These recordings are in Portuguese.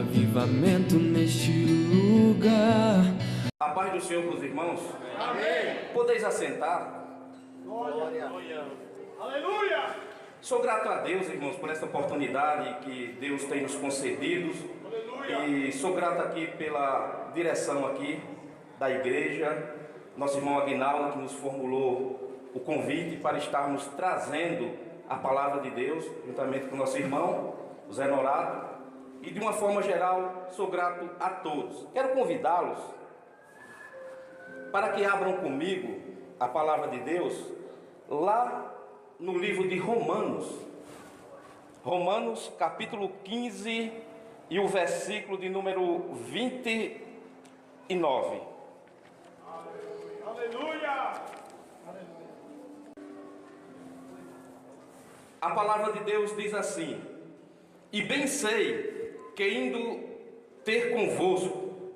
avivamento neste lugar. A paz do Senhor para os irmãos. Amém. Podeis assentar. Glória. Aleluia! Sou grato a Deus, irmãos, por essa oportunidade que Deus tem nos concedido. Aleluia. E sou grato aqui pela direção aqui da igreja, nosso irmão Aguinaldo, que nos formulou o convite para estarmos trazendo a palavra de Deus, juntamente com o nosso irmão, o Zé Norato. E de uma forma geral, sou grato a todos. Quero convidá-los para que abram comigo a palavra de Deus lá no livro de Romanos. Romanos capítulo 15 e o versículo de número 29. Aleluia! A palavra de Deus diz assim: e bem sei que indo ter convosco,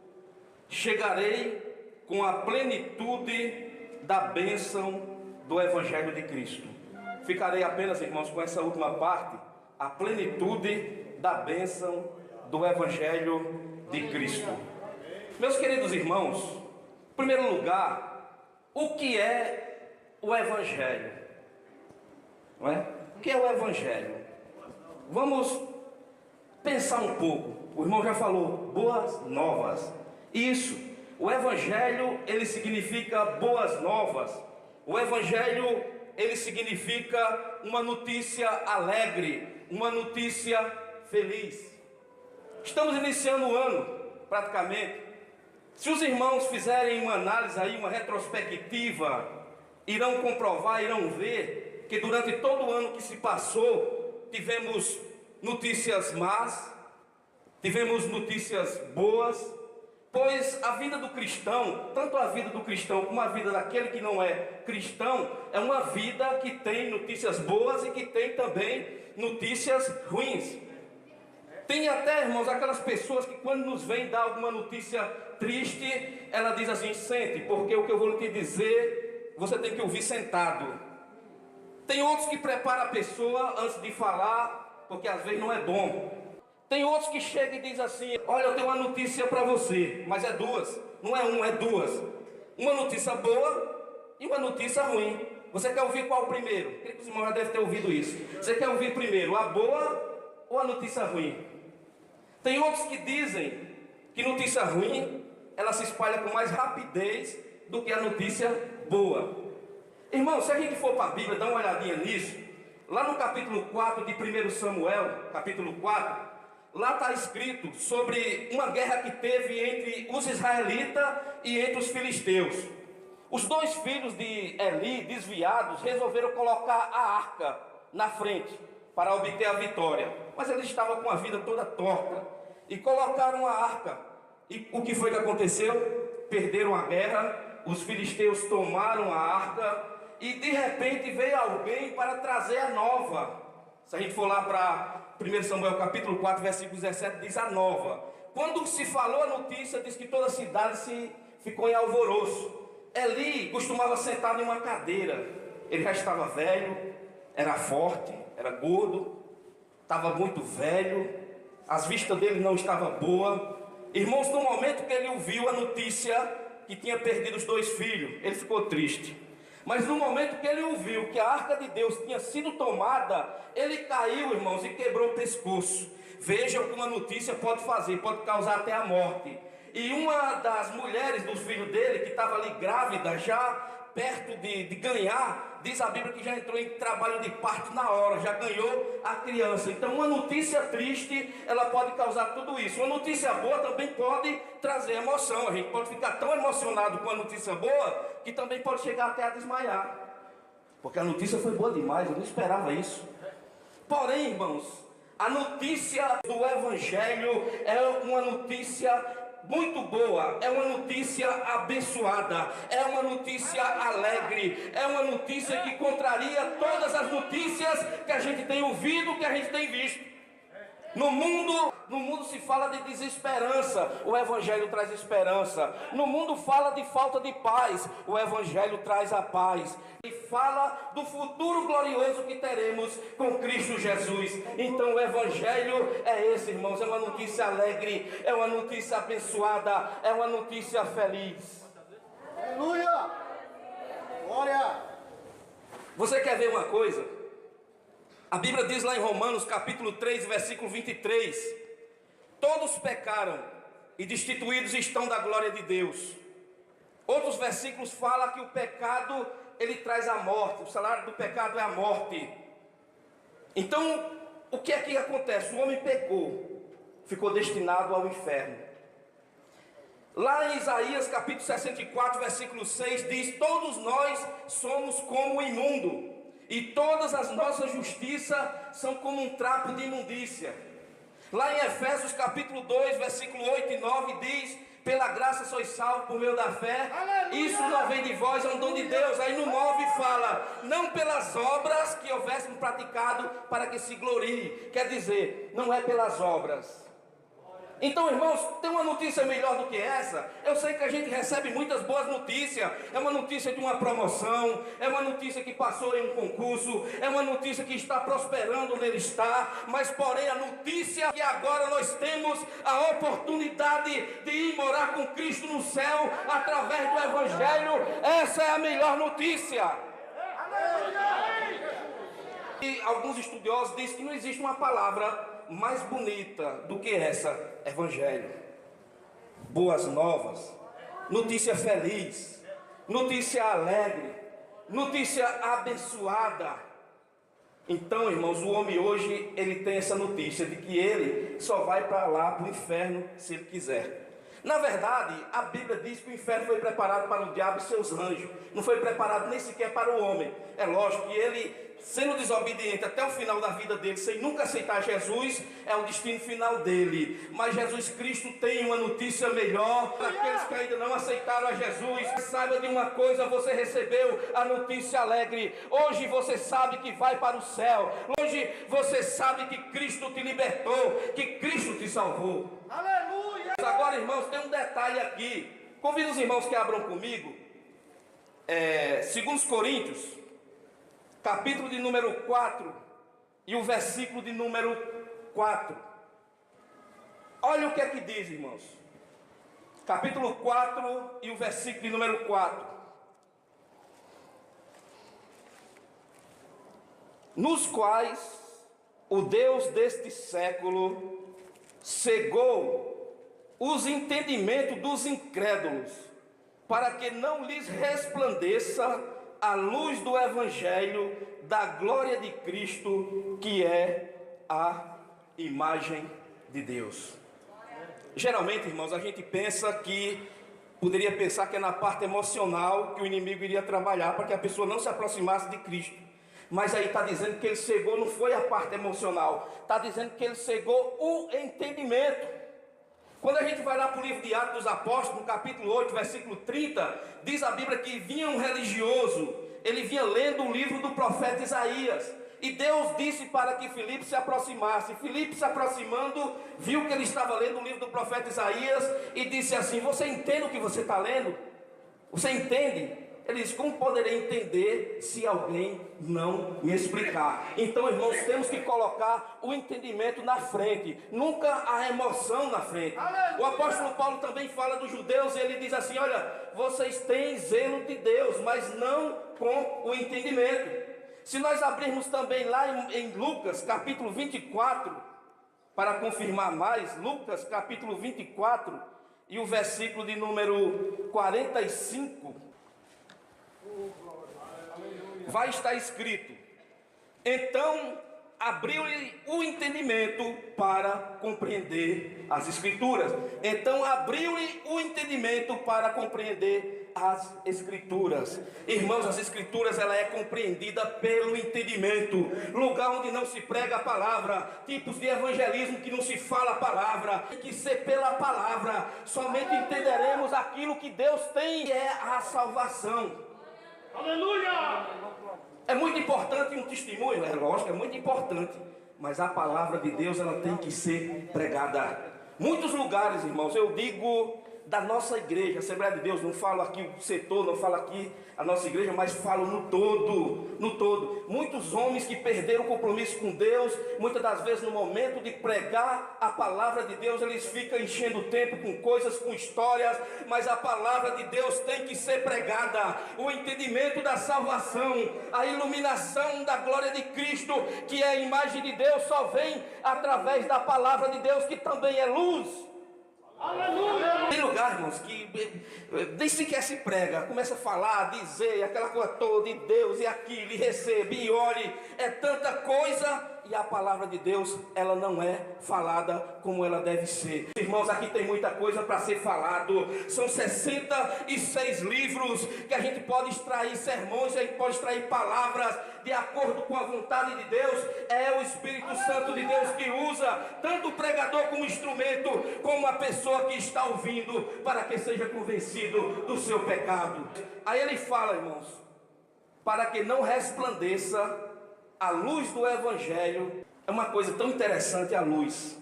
chegarei com a plenitude da bênção do Evangelho de Cristo. Ficarei apenas, irmãos, com essa última parte, a plenitude da bênção do Evangelho de Cristo. Meus queridos irmãos, em primeiro lugar, o que é o Evangelho? Não é? O que é o Evangelho? Vamos pensar um pouco. O irmão já falou, boas novas. Isso, o Evangelho, ele significa boas novas. O Evangelho, ele significa uma notícia alegre, uma notícia feliz. Estamos iniciando o ano, praticamente. Se os irmãos fizerem uma análise aí, uma retrospectiva, irão comprovar, irão ver que durante todo o ano que se passou, tivemos notícias más, tivemos notícias boas, pois a vida do cristão, tanto a vida do cristão como a vida daquele que não é cristão, é uma vida que tem notícias boas e que tem também notícias ruins. Tem até, irmãos, aquelas pessoas que quando nos vêm dar alguma notícia triste, ela diz assim: sente, porque o que eu vou te dizer, você tem que ouvir sentado. Tem outros que preparam a pessoa antes de falar, porque às vezes não é bom. Tem outros que chegam e dizem assim: olha, eu tenho uma notícia para você, mas é duas, não é uma, é duas. Uma notícia boa e uma notícia ruim. Você quer ouvir qual primeiro? Creio que os irmãos já devem ter ouvido isso. Você quer ouvir primeiro a boa ou a notícia ruim? Tem outros que dizem que notícia ruim, ela se espalha com mais rapidez do que a notícia boa. Irmão, se a gente for para a Bíblia, dá uma olhadinha nisso. Lá no capítulo 4 de 1 Samuel, capítulo 4, lá está escrito sobre uma guerra que teve entre os israelitas e entre os filisteus. Os dois filhos de Eli, desviados, resolveram colocar a arca na frente para obter a vitória. Mas eles estavam com a vida toda torta e colocaram a arca. E o que foi que aconteceu? Perderam a guerra, os filisteus tomaram a arca e de repente veio alguém para trazer a nova. Se a gente for lá para 1 Samuel capítulo 4, versículo 17, diz a nova. Quando se falou a notícia, diz que toda a cidade ficou em alvoroço. Eli costumava sentar em uma cadeira. Ele já estava velho, era forte, era gordo, estava muito velho, as vistas dele não estavam boas. Irmãos, no momento que ele ouviu a notícia que tinha perdido os dois filhos, ele ficou triste. Mas no momento que ele ouviu que a arca de Deus tinha sido tomada, ele caiu, irmãos, e quebrou o pescoço. Vejam o que uma notícia pode fazer, pode causar até a morte. E uma das mulheres do filho dele, que estava ali grávida, já perto de ganhar, diz a Bíblia que já entrou em trabalho de parto na hora, já ganhou a criança. Então uma notícia triste, ela pode causar tudo isso. Uma notícia boa também pode trazer emoção. A gente pode ficar tão emocionado com a notícia boa, que também pode chegar até a desmaiar. Porque a notícia foi boa demais, eu não esperava isso. Porém, irmãos, a notícia do Evangelho é uma notícia muito boa, é uma notícia abençoada, é uma notícia alegre, é uma notícia que contraria todas as notícias que a gente tem ouvido, que a gente tem visto. No mundo se fala de desesperança, o Evangelho traz esperança. No mundo fala de falta de paz, o Evangelho traz a paz. E fala do futuro glorioso que teremos com Cristo Jesus. Então o Evangelho é esse, irmãos, é uma notícia alegre, é uma notícia abençoada, é uma notícia feliz. Aleluia! Glória! Você quer ver uma coisa? A Bíblia diz lá em Romanos capítulo 3, versículo 23: todos pecaram e destituídos estão da glória de Deus. Outros versículos falam que o pecado, ele traz a morte, o salário do pecado é a morte. Então, o que é que acontece? O homem pecou, ficou destinado ao inferno. Lá em Isaías capítulo 64, versículo 6 diz: todos nós somos como o imundo, e todas as nossas justiças são como um trapo de imundícia. Lá em Efésios capítulo 2, versículo 8 e 9 diz: pela graça sois salvos por meio da fé. Aleluia! Isso não vem de vós, é um dom de Deus. Aí no 9 fala: não pelas obras que houvéssemos praticado para que se glorie. Quer dizer, não é pelas obras. Então, irmãos, tem uma notícia melhor do que essa? Eu sei que a gente recebe muitas boas notícias. É uma notícia de uma promoção, é uma notícia que passou em um concurso, é uma notícia que está prosperando onde ele está. Mas, porém, a notícia é que agora nós temos a oportunidade de ir morar com Cristo no céu através do Evangelho. Essa é a melhor notícia. E alguns estudiosos dizem que não existe uma palavra mais bonita do que essa: Evangelho, boas novas, notícia feliz, notícia alegre, notícia abençoada. Então, irmãos, o homem hoje, ele tem essa notícia de que ele só vai para lá, para o inferno, se ele quiser. Na verdade, a Bíblia diz que o inferno foi preparado para o diabo e seus anjos, não foi preparado nem sequer para o homem. É lógico que ele, sendo desobediente até o final da vida dele, sem nunca aceitar Jesus, é o destino final dele. Mas Jesus Cristo tem uma notícia melhor para aqueles que ainda não aceitaram a Jesus. Saiba de uma coisa: você recebeu a notícia alegre. Hoje você sabe que vai para o céu. Hoje você sabe que Cristo te libertou, que Cristo te salvou. Aleluia! Agora, irmãos, tem um detalhe aqui. Convido os irmãos que abram comigo 2 Coríntios, capítulo de número 4 e o versículo de número 4. Olha o que é que diz, irmãos. Capítulo 4 e o versículo de número 4. Nos quais o Deus deste século cegou os entendimentos dos incrédulos, para que não lhes resplandeça a luz do Evangelho da glória de Cristo, que é a imagem de Deus. Geralmente, irmãos, a gente pensa que, poderia pensar que é na parte emocional que o inimigo iria trabalhar para que a pessoa não se aproximasse de Cristo. Mas aí está dizendo que ele cegou, não foi a parte emocional, está dizendo que ele cegou o entendimento. Quando a gente vai lá para o livro de Atos dos Apóstolos, no capítulo 8, versículo 30, diz a Bíblia que vinha um religioso, ele vinha lendo o livro do profeta Isaías, e Deus disse para que Filipe se aproximasse. Filipe, se aproximando, viu que ele estava lendo o livro do profeta Isaías, e disse assim: você entende o que você está lendo? Você entende? Ele disse: como poderei entender se alguém não me explicar? Então, irmãos, temos que colocar o entendimento na frente, nunca a emoção na frente. O apóstolo Paulo também fala dos judeus, e ele diz assim: olha, vocês têm zelo de Deus, mas não com o entendimento. Se nós abrirmos também lá em Lucas capítulo 24, para confirmar mais, Lucas capítulo 24 e o versículo de número 45, vai estar escrito: então abriu-lhe o entendimento para compreender as Escrituras. Então abriu-lhe o entendimento para compreender as Escrituras. Irmãos, as Escrituras, ela é compreendida pelo entendimento. Lugar onde não se prega a palavra, tipos de evangelismo que não se fala a palavra, tem que ser pela palavra. Somente entenderemos aquilo que Deus tem, que é a salvação. Aleluia! É muito importante um testemunho, é lógico, é muito importante, mas a palavra de Deus, ela tem que ser pregada. Muitos lugares, irmãos, eu digo da nossa igreja, Assembleia de Deus, não falo aqui o setor, não falo aqui a nossa igreja, mas falo no todo, no todo. Muitos homens que perderam o compromisso com Deus, muitas das vezes no momento de pregar a palavra de Deus, eles ficam enchendo o tempo com coisas, com histórias, mas a palavra de Deus tem que ser pregada. O entendimento da salvação, a iluminação da glória de Cristo, que é a imagem de Deus, só vem através da palavra de Deus, que também é luz. Aleluia! Tem lugar, irmãos, que nem sequer se prega, começa a falar, dizer aquela coisa toda de Deus e aquilo, e recebe, e ore, é tanta coisa, e a palavra de Deus, ela não é falada como ela deve ser. Irmãos, aqui tem muita coisa para ser falado. São 66 livros que a gente pode extrair sermões, a gente pode extrair palavras de acordo com a vontade de Deus. É o Espírito Santo de Deus que usa tanto o pregador como instrumento, como a pessoa que está ouvindo, para que seja convencido do seu pecado. Aí ele fala, irmãos, para que não resplandeça a luz do Evangelho. É uma coisa tão interessante a luz,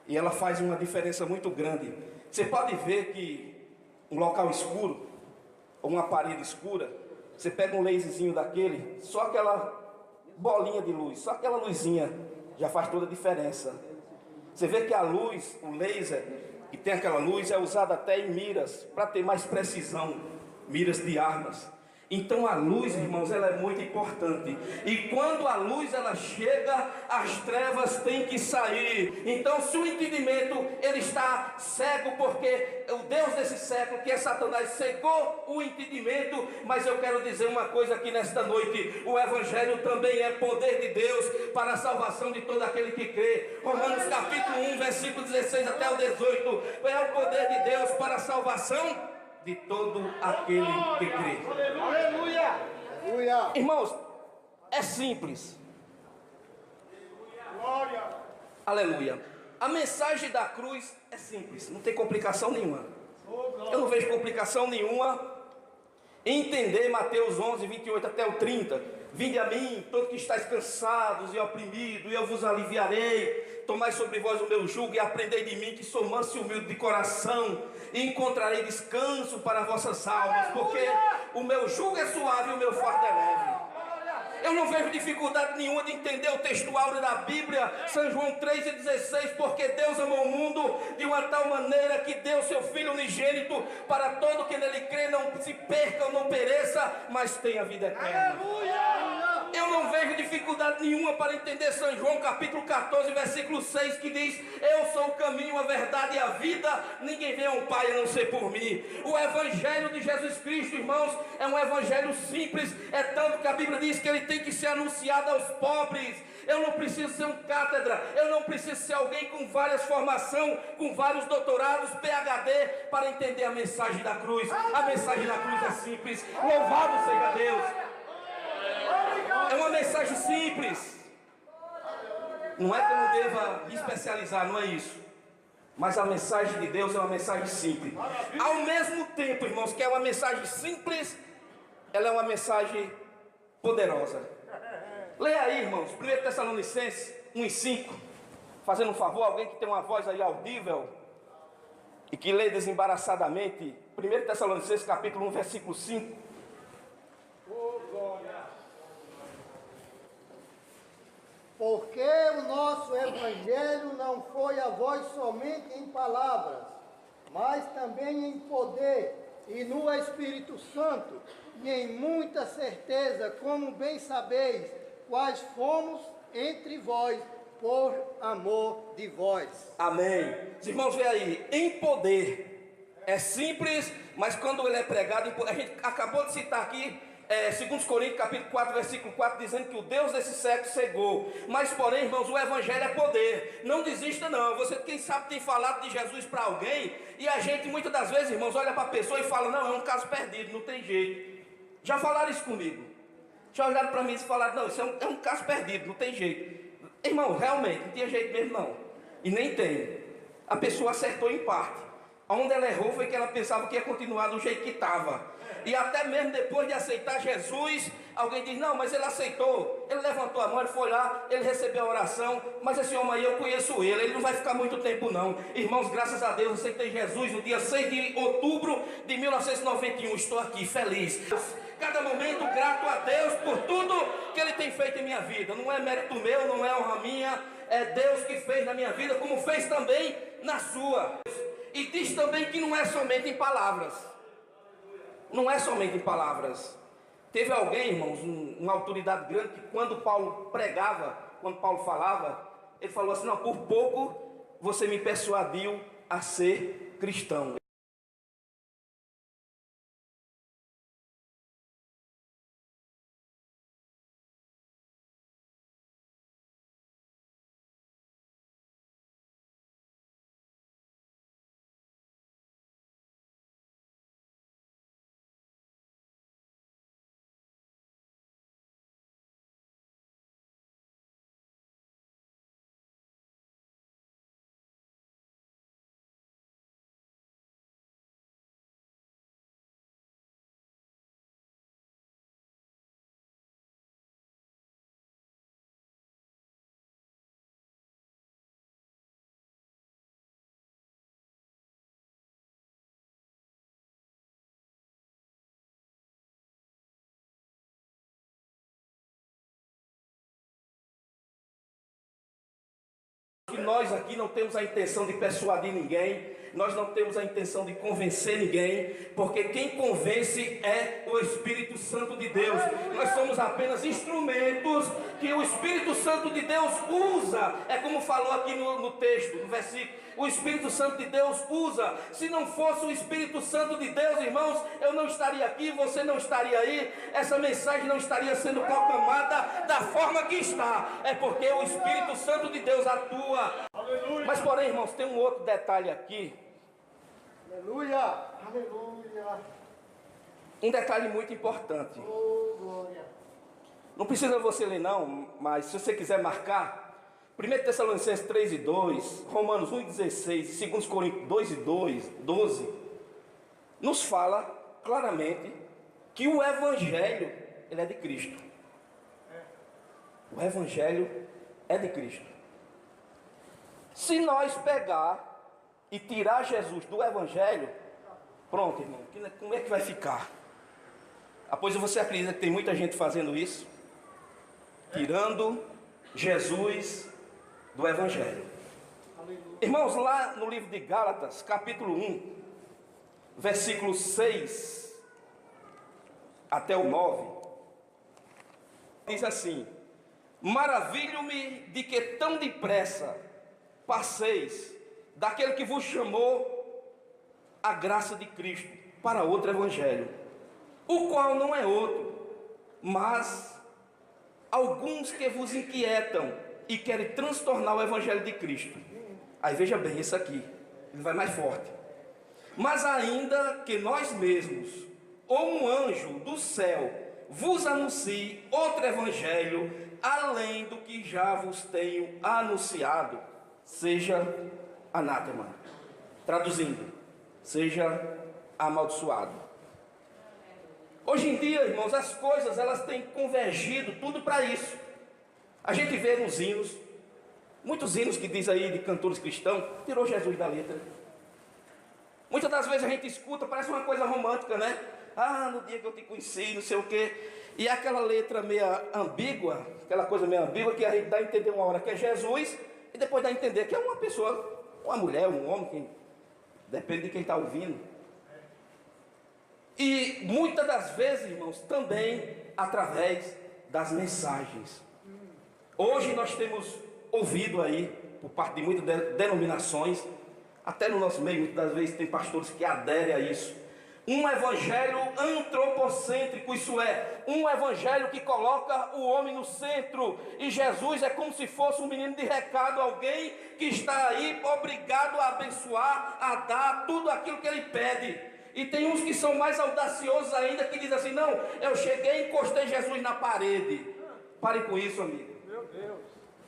e ela faz uma diferença muito grande. Você pode ver que um local escuro, ou uma parede escura, você pega um laserzinho daquele, só aquela bolinha de luz, só aquela luzinha já faz toda a diferença. Você vê que a luz, o laser, que tem aquela luz, é usada até em miras, para ter mais precisão, miras de armas. Então a luz, irmãos, ela é muito importante. E quando a luz ela chega, as trevas têm que sair. Então, se o entendimento ele está cego, porque o Deus desse século, que é Satanás, cegou o entendimento. Mas eu quero dizer uma coisa aqui nesta noite: o Evangelho também é poder de Deus para a salvação de todo aquele que crê. Romanos capítulo 1, versículo 16 até o 18. É o poder de Deus para a salvação de todo aquele que crê. Aleluia! Aleluia! Irmãos, é simples. Glória! Aleluia. A mensagem da cruz é simples, não tem complicação nenhuma. Eu não vejo complicação nenhuma em entender Mateus 11, 28 até o 30. Vinde a mim, todos que estáis cansados e oprimidos, e eu vos aliviarei. Tomai sobre vós o meu jugo e aprendei de mim, que sou manso e humilde de coração, e encontrarei descanso para vossas almas, porque o meu jugo é suave e o meu fardo é leve. Eu não vejo dificuldade nenhuma de entender o texto áureo da Bíblia, São João 3,16, porque Deus amou o mundo de uma tal maneira que deu seu Filho unigênito, para todo que nele crê não se perca ou não pereça, mas tenha vida eterna. Eu não vejo dificuldade nenhuma para entender São João capítulo 14, versículo 6, que diz: eu sou o caminho, a verdade e a vida, ninguém vem ao Pai a não ser por mim. O Evangelho de Jesus Cristo, irmãos, é um Evangelho simples, é tanto que a Bíblia diz que ele tem que ser anunciado aos pobres. Eu não preciso ser um cátedra, eu não preciso ser alguém com várias formações, com vários doutorados, PhD, para entender a mensagem da cruz. A mensagem da cruz é simples. Louvado seja Deus. É uma mensagem simples. Não é que eu não deva me especializar, não é isso. Mas a mensagem de Deus é uma mensagem simples. Ao mesmo tempo, irmãos, que é uma mensagem simples, ela é uma mensagem poderosa. Leia aí, irmãos, 1 Tessalonicenses 1:5. Fazendo um favor, alguém que tem uma voz aí audível e que lê desembaraçadamente, 1 Tessalonicenses capítulo 1, versículo 5. Porque o nosso Evangelho não foi a vós somente em palavras, mas também em poder e no Espírito Santo, e em muita certeza, como bem sabeis, quais fomos entre vós por amor de vós. Amém. Os irmãos, vê aí, em poder. É simples, mas quando ele é pregado, a gente acabou de citar aqui, 2 Coríntios capítulo 4, versículo 4, dizendo que o Deus desse século cegou. Mas porém, irmãos, o Evangelho é poder. Não desista não. Você, quem sabe, tem falado de Jesus para alguém, e a gente muitas das vezes, irmãos, olha para a pessoa e fala: não, é um caso perdido, não tem jeito. Já falaram isso comigo. Já olharam para mim e falaram: não, isso é um caso perdido, não tem jeito. Irmão, realmente, não tinha jeito mesmo não. E nem tem. A pessoa acertou em parte. Onde ela errou foi que ela pensava que ia continuar do jeito que estava. E até mesmo depois de aceitar Jesus, alguém diz, não, mas ele aceitou, ele levantou a mão, ele foi lá, ele recebeu a oração, mas esse homem aí eu conheço ele não vai ficar muito tempo não. Irmãos, graças a Deus, eu aceitei Jesus no dia 6 de outubro de 1991, estou aqui feliz. Cada momento grato a Deus por tudo que Ele tem feito em minha vida. Não é mérito meu, não é honra minha, é Deus que fez na minha vida, como fez também na sua. E diz também que não é somente em palavras. Não é somente em palavras. Teve alguém, irmãos, uma autoridade grande, que quando Paulo pregava, quando Paulo falava, ele falou assim, não, por pouco você me persuadiu a ser cristão. Que nós aqui não temos a intenção de persuadir ninguém, nós não temos a intenção de convencer ninguém, porque quem convence é o Espírito Santo de Deus. Nós somos apenas instrumentos que o Espírito Santo de Deus usa. É como falou aqui no texto, no versículo, o Espírito Santo de Deus usa. Se não fosse o Espírito Santo de Deus, irmãos, eu não estaria aqui, você não estaria aí, essa mensagem não estaria sendo proclamada da forma que está. É porque o Espírito Santo de Deus atua. Mas porém, irmãos, tem um outro detalhe aqui. Aleluia! Aleluia! Um detalhe muito importante. Oh, glória! Não precisa você ler não, mas se você quiser marcar, 1 Tessalonicenses 3 e 2, Romanos 1 e 16, 2 Coríntios 2 e 12, nos fala claramente que o Evangelho, ele é de Cristo. O Evangelho é de Cristo. Se nós pegar e tirar Jesus do Evangelho, pronto, irmão, como é que vai ficar? Pois você acredita que tem muita gente fazendo isso? Tirando Jesus do Evangelho. Irmãos, lá no livro de Gálatas, capítulo 1, versículo 6 até o 9, diz assim: maravilho-me de que tão depressa passeis daquele que vos chamou a graça de Cristo para outro evangelho, o qual não é outro, mas alguns que vos inquietam e querem transtornar o evangelho de Cristo. Aí veja bem, isso aqui, ele vai mais forte. Mas ainda que nós mesmos, ou um anjo do céu, vos anuncie outro evangelho, além do que já vos tenho anunciado, seja anátema. Traduzindo, seja amaldiçoado. Hoje em dia, irmãos, as coisas elas têm convergido tudo para isso. A gente vê nos hinos, muitos hinos que diz aí de cantores cristãos, tirou Jesus da letra. Muitas das vezes a gente escuta, parece uma coisa romântica, né? Ah, no dia que eu te conheci, não sei o quê. E aquela letra meio ambígua, aquela coisa meio ambígua que a gente dá a entender uma hora que é Jesus, e depois dá a entender que é uma pessoa, uma mulher, um homem, depende de quem está ouvindo. E muitas das vezes, irmãos, também através das mensagens. Hoje nós temos ouvido aí, por parte de muitas denominações, até no nosso meio, muitas das vezes tem pastores que aderem a isso, um evangelho antropocêntrico, isso é, um evangelho que coloca o homem no centro, e Jesus é como se fosse um menino de recado, alguém que está aí obrigado a abençoar, a dar tudo aquilo que ele pede. E tem uns que são mais audaciosos ainda, que dizem assim: não, eu cheguei e encostei Jesus na parede. Pare com isso, amigo. Meu Deus.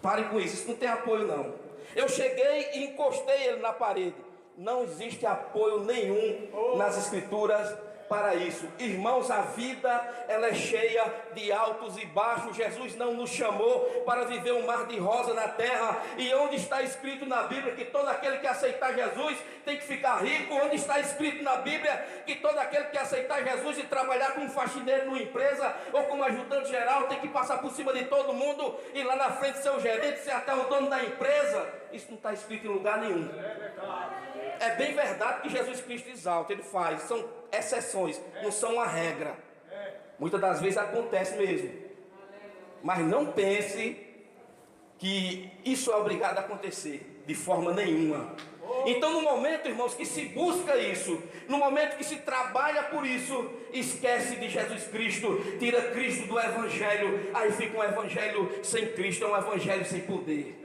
Pare com isso, isso não tem apoio não. Eu cheguei e encostei ele na parede. Não existe apoio nenhum nas escrituras para isso. Irmãos, a vida ela é cheia de altos e baixos. Jesus não nos chamou para viver um mar de rosa na terra. E onde está escrito na Bíblia que todo aquele que aceitar Jesus tem que ficar rico? Onde está escrito na Bíblia que todo aquele que aceitar Jesus e trabalhar como faxineiro numa empresa ou como ajudante geral tem que passar por cima de todo mundo e lá na frente ser o gerente, ser até o dono da empresa? Isso não está escrito em lugar nenhum. É bem verdade que Jesus Cristo exalta, ele faz, são exceções, não são uma regra. Muitas das vezes acontece mesmo. Mas não pense que isso é obrigado a acontecer, de forma nenhuma. Então no momento, irmãos, que se busca isso, no momento que se trabalha por isso, esquece de Jesus Cristo, tira Cristo do Evangelho, aí fica um Evangelho sem Cristo, é um Evangelho sem poder.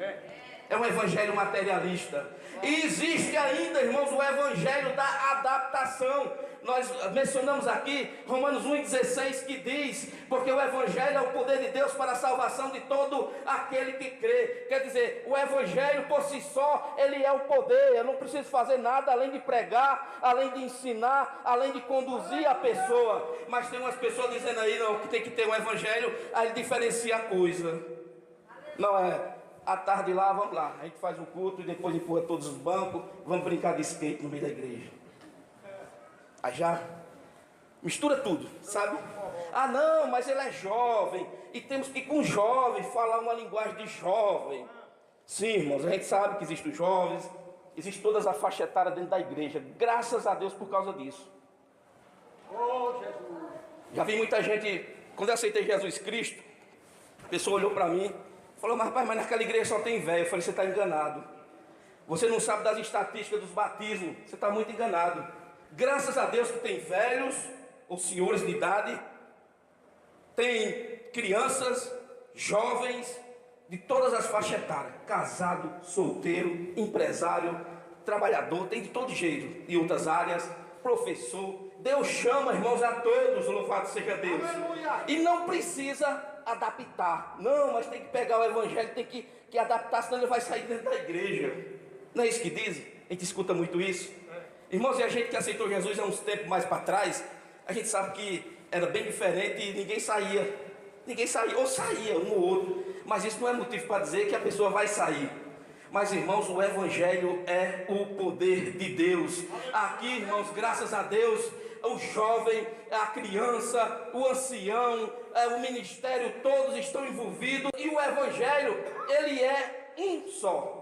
É um evangelho materialista. E existe ainda, irmãos, o evangelho da adaptação. Nós mencionamos aqui Romanos 1,16 que diz: porque o evangelho é o poder de Deus para a salvação de todo aquele que crê. Quer dizer, o evangelho por si só, ele é o poder. Eu não preciso fazer nada além de pregar, além de ensinar, além de conduzir a pessoa. Mas tem umas pessoas dizendo aí, não, que tem que ter um evangelho, aí diferencia a coisa. Não é? À tarde lá, vamos lá, a gente faz o culto e depois empurra todos os bancos, vamos brincar de skate no meio da igreja. Aí já mistura tudo, sabe? Ah não, mas ele é jovem, e temos que com jovem falar uma linguagem de jovem. Sim, irmãos, a gente sabe que existem os jovens, existe todas as faixas etárias dentro da igreja, graças a Deus por causa disso. Já vi muita gente, quando eu aceitei Jesus Cristo, a pessoa olhou para mim, falou: mas rapaz, mas naquela igreja só tem velho. Eu falei: você está enganado. Você não sabe das estatísticas dos batismos. Você está muito enganado. Graças a Deus que tem velhos, ou senhores de idade, tem crianças, jovens, de todas as faixas etárias. Casado, solteiro, empresário, trabalhador, tem de todo jeito. De outras áreas, professor. Deus chama, irmãos, a todos, louvado seja Deus. E não precisa adaptar. Não, mas tem que pegar o evangelho, tem que adaptar, senão ele vai sair dentro da igreja. Não é isso que dizem? A gente escuta muito isso. Irmãos, e a gente que aceitou Jesus há uns tempos mais para trás, a gente sabe que era bem diferente e ninguém saía. Ninguém saía, ou saía um ou outro. Mas isso não é motivo para dizer que a pessoa vai sair. Mas, irmãos, o evangelho é o poder de Deus. Aqui, irmãos, graças a Deus, o jovem, a criança, o ancião, o ministério, todos estão envolvidos. E o evangelho, ele é um só.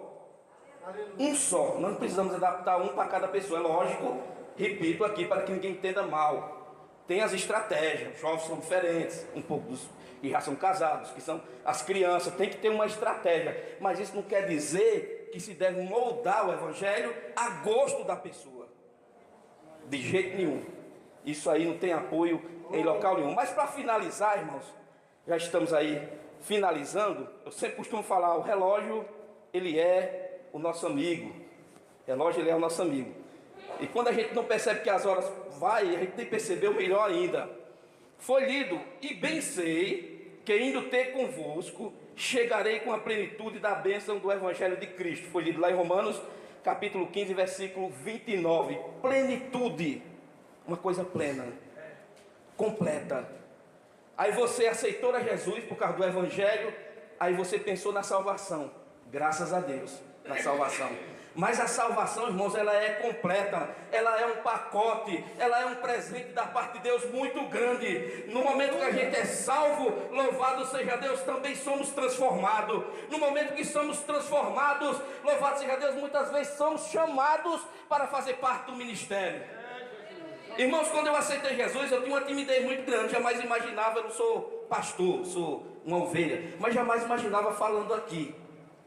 Um só. Não precisamos adaptar um para cada pessoa. É lógico, repito aqui para que ninguém entenda mal. Tem as estratégias. Os jovens são diferentes. Um pouco dos que já são casados, que são as crianças. Tem que ter uma estratégia. Mas isso não quer dizer que se deve moldar o evangelho a gosto da pessoa. De jeito nenhum. Isso aí não tem apoio em local nenhum. Mas para finalizar, irmãos, já estamos aí finalizando. Eu sempre costumo falar, o relógio, ele é o nosso amigo. O relógio, ele é o nosso amigo. E quando a gente não percebe que as horas vai, a gente tem que perceber o melhor ainda. Foi lido: e bem sei que indo ter convosco, chegarei com a plenitude da bênção do evangelho de Cristo. Foi lido lá em Romanos, capítulo 15, versículo 29. Plenitude. Uma coisa plena, completa. Aí você aceitou a Jesus por causa do evangelho, aí você pensou na salvação. Graças a Deus, na salvação. Mas a salvação, irmãos, ela é completa, ela é um pacote, ela é um presente da parte de Deus muito grande. No momento que a gente é salvo, louvado seja Deus, também somos transformados. No momento que somos transformados, louvado seja Deus, muitas vezes somos chamados para fazer parte do ministério. Irmãos, quando eu aceitei Jesus, eu tinha uma timidez muito grande. Jamais imaginava, eu não sou pastor, sou uma ovelha, mas jamais imaginava falando aqui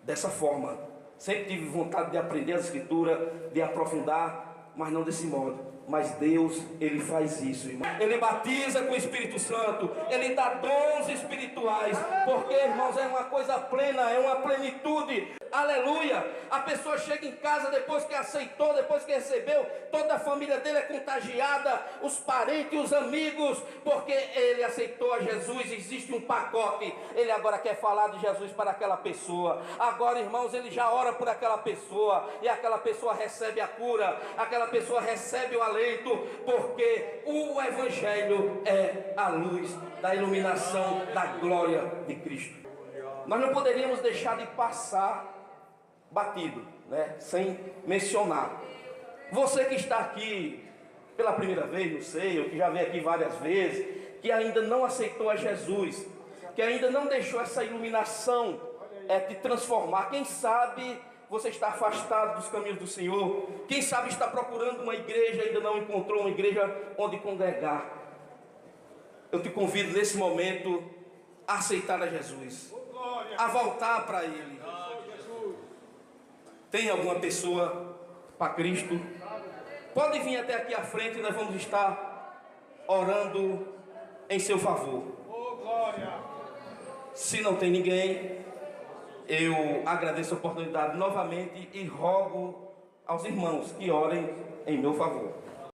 dessa forma. Sempre tive vontade de aprender a escritura, de aprofundar, mas não desse modo. Mas Deus, Ele faz isso, irmão. Ele batiza com o Espírito Santo, Ele dá dons espirituais, porque, irmãos, é uma coisa plena, é uma plenitude. Aleluia! A pessoa chega em casa depois que aceitou, depois que recebeu, toda a família dele é contagiada, os parentes, os amigos, porque ele aceitou a Jesus. Existe um pacote. Ele agora quer falar de Jesus para aquela pessoa. Agora, irmãos, ele já ora por aquela pessoa, e aquela pessoa recebe a cura, aquela pessoa recebe o alento, porque o Evangelho é a luz da iluminação da glória de Cristo. Nós não poderíamos deixar de passar batido, né? Sem mencionar. Você que está aqui pela primeira vez, não sei, ou que já veio aqui várias vezes, que ainda não aceitou a Jesus, que ainda não deixou essa iluminação te transformar. Quem sabe você está afastado dos caminhos do Senhor. Quem sabe está procurando uma igreja e ainda não encontrou uma igreja onde congregar. Eu te convido nesse momento a aceitar a Jesus, a voltar para Ele. Tem alguma pessoa para Cristo? Pode vir até aqui à frente e nós vamos estar orando em seu favor. Se não tem ninguém, eu agradeço a oportunidade novamente e rogo aos irmãos que orem em meu favor.